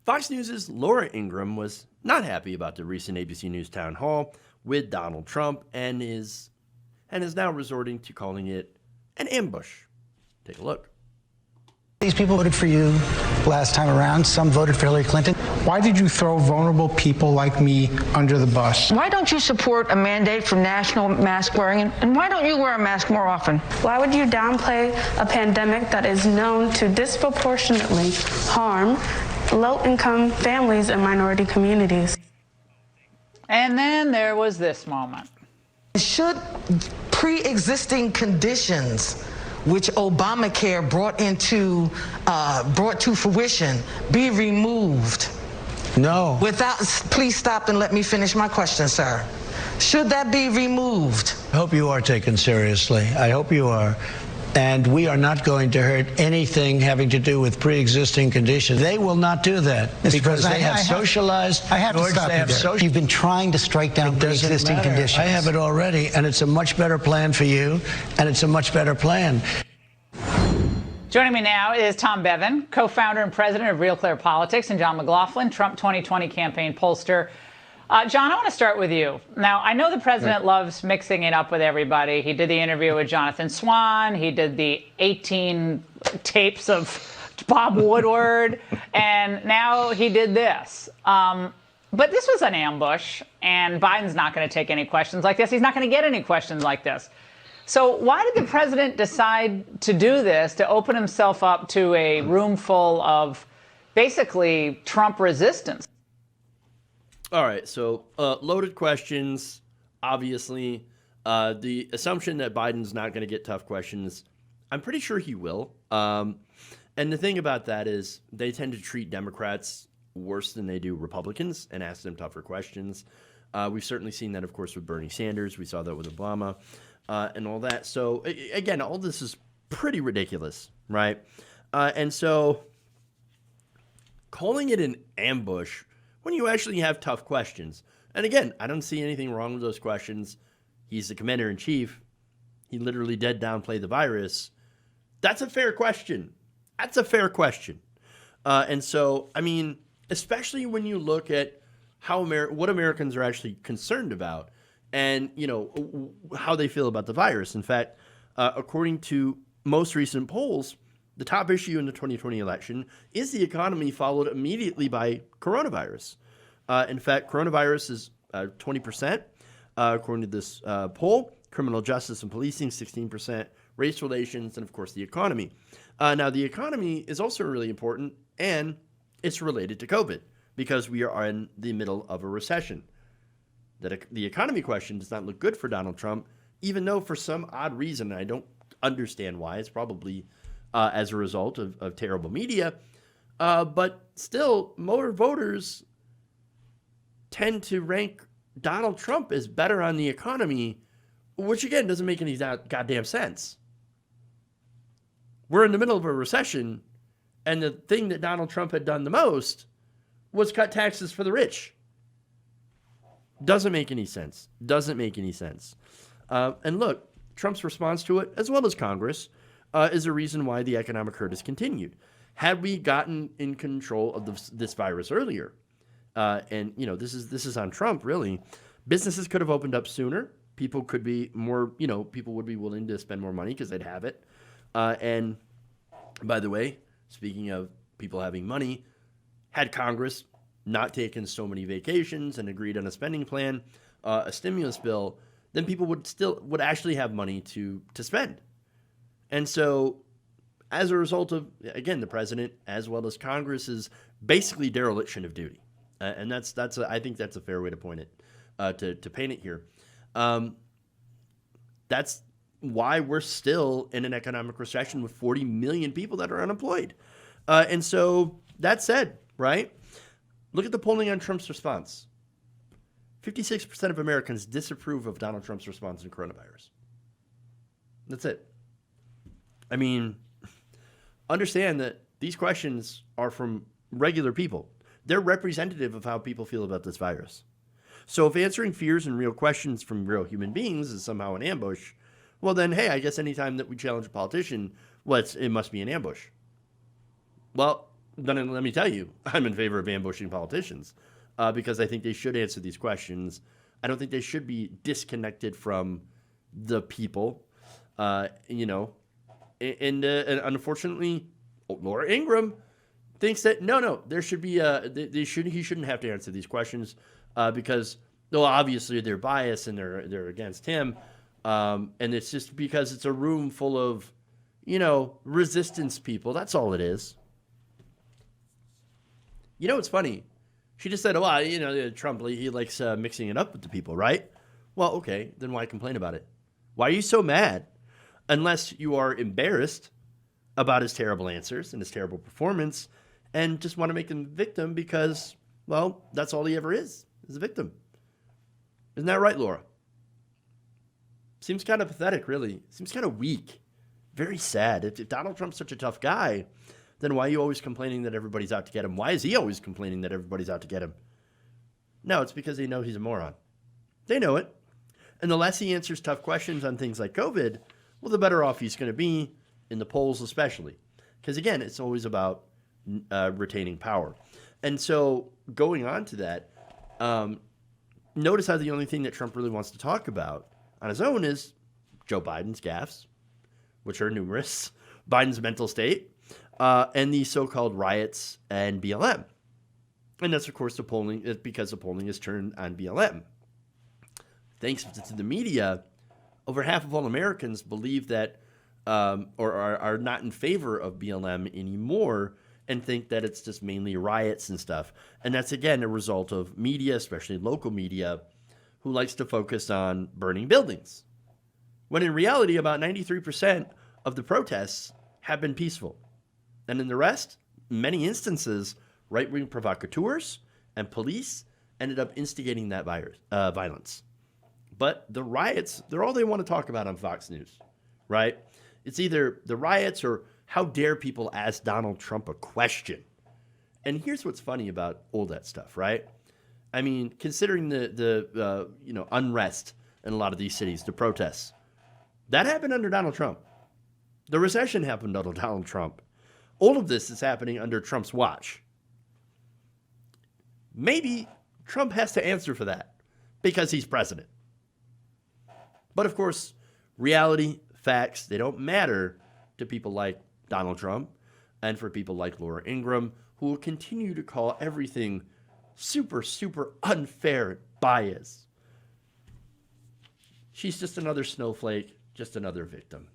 Fox News' Laura Ingraham was not happy about the recent ABC News town hall with Donald Trump and is now resorting to calling it an ambush. Take a look. These people voted for you last time around. Some voted for Hillary Clinton. Why did you throw vulnerable people like me under the bus? Why don't you support a mandate for national mask wearing? And why don't you wear a mask more often? Why would you downplay a pandemic that is known to disproportionately harm low-income families and minority communities? And then there was this moment. Should pre-existing conditions which Obamacare brought to fruition be removed? No. Please stop and let me finish my question, sir. Should that be removed? I hope you are taken seriously. I hope you are. And we are not going to hurt anything having to do with pre-existing conditions. They will not do that because they have socialized. I have to stop you there. You've been trying to strike down pre-existing conditions. I have it already, and it's a much better plan for you, and it's a much better plan. Joining me now is Tom Bevan, co-founder and president of Real Clear Politics, and John McLaughlin, Trump 2020 campaign pollster. John, I want to start with you. Now, I know the president loves mixing it up with everybody. He did the interview with Jonathan Swan. He did the 18 tapes of Bob Woodward. And now he did this. But this was an ambush, and Biden's not going to take any questions like this. He's not going to get any questions like this. So why did the president decide to do this, to open himself up to a room full of basically Trump resistance? All right, so loaded questions, obviously. The assumption that Biden's not going to get tough questions, I'm pretty sure he will. And the thing about that is they tend to treat Democrats worse than they do Republicans and ask them tougher questions. We've certainly seen that, of course, with Bernie Sanders. We saw that with Obama and all that. So, again, all this is pretty ridiculous, right? And so calling it an ambush when you actually have tough questions. And again, I don't see anything wrong with those questions. He's the commander-in-chief. He literally did downplay the virus. That's a fair question. That's a fair question. And so, I mean, especially when you look at what Americans are actually concerned about and, you know, how they feel about the virus. In fact, according to most recent polls, the top issue in the 2020 election is the economy, followed immediately by coronavirus. In fact, coronavirus is 20%, according to this poll. Criminal justice and policing, 16%. Race relations, and, of course, the economy. Now, the economy is also really important, and it's related to COVID because we are in the middle of a recession. The economy question does not look good for Donald Trump, even though for some odd reason, and I don't understand why, it's probably as a result of terrible media. But still, more voters tend to rank Donald Trump as better on the economy, which, again, doesn't make any goddamn sense. We're in the middle of a recession, and the thing that Donald Trump had done the most was cut taxes for the rich. Doesn't make any sense. Doesn't make any sense. And look, Trump's response to it, as well as Congress, is a reason why the economic hurt has continued. Had we gotten in control of this virus earlier, and you know this is on Trump really, businesses could have opened up sooner. People could be more, people would be willing to spend more money because they'd have it. And by the way, speaking of people having money, had Congress not taken so many vacations and agreed on a spending plan, a stimulus bill, then people would actually have money to spend. And so as a result of, again, the president as well as Congress's basically dereliction of duty. And I think that's a fair way to point it, to paint it here. That's why we're still in an economic recession with 40 million people that are unemployed. And so that said, right, look at the polling on Trump's response. 56% of Americans disapprove of Donald Trump's response to coronavirus. That's it. I mean, understand that these questions are from regular people. They're representative of how people feel about this virus. So if answering fears and real questions from real human beings is somehow an ambush, well then, hey, I guess anytime that we challenge a politician, it must be an ambush. Well, then let me tell you, I'm in favor of ambushing politicians because I think they should answer these questions. I don't think they should be disconnected from the people, you know. And unfortunately, Laura Ingraham thinks that no, there should be he shouldn't have to answer these questions because, well, obviously they're biased and they're against him, and it's just because it's a room full of, you know, resistance people. That's all it is. You know, it's funny. She just said, "Well, you know, Trump, he likes mixing it up with the people, right?" Well, okay, then why complain about it? Why are you so mad? Unless you are embarrassed about his terrible answers and his terrible performance and just want to make him a victim because, well, that's all he ever is a victim. Isn't that right, Laura? Seems kind of pathetic, really. Seems kind of weak. Very sad. If Donald Trump's such a tough guy, then why are you always complaining that everybody's out to get him? Why is he always complaining that everybody's out to get him? No, it's because they know he's a moron. They know it. And the less he answers tough questions on things like COVID, well, the better off he's going to be in the polls especially. Because, again, it's always about retaining power. And so going on to that, notice how the only thing that Trump really wants to talk about on his own is Joe Biden's gaffes, which are numerous, Biden's mental state, and the so-called riots and BLM. And that's, of course, the polling, because the polling is turned on BLM. Thanks to the media, over half of all Americans believe that or are not in favor of BLM anymore and think that it's just mainly riots and stuff. And that's, again, a result of media, especially local media, who likes to focus on burning buildings. When in reality, about 93% of the protests have been peaceful. And in the rest, in many instances, right-wing provocateurs and police ended up instigating that violence. But the riots, they're all they want to talk about on Fox News, right? It's either the riots or how dare people ask Donald Trump a question. And here's what's funny about all that stuff, right? I mean, considering the unrest in a lot of these cities, the protests, that happened under Donald Trump. The recession happened under Donald Trump. All of this is happening under Trump's watch. Maybe Trump has to answer for that because he's president. But of course, reality, facts, they don't matter to people like Donald Trump and for people like Laura Ingraham, who will continue to call everything super, super unfair and biased. She's just another snowflake, just another victim.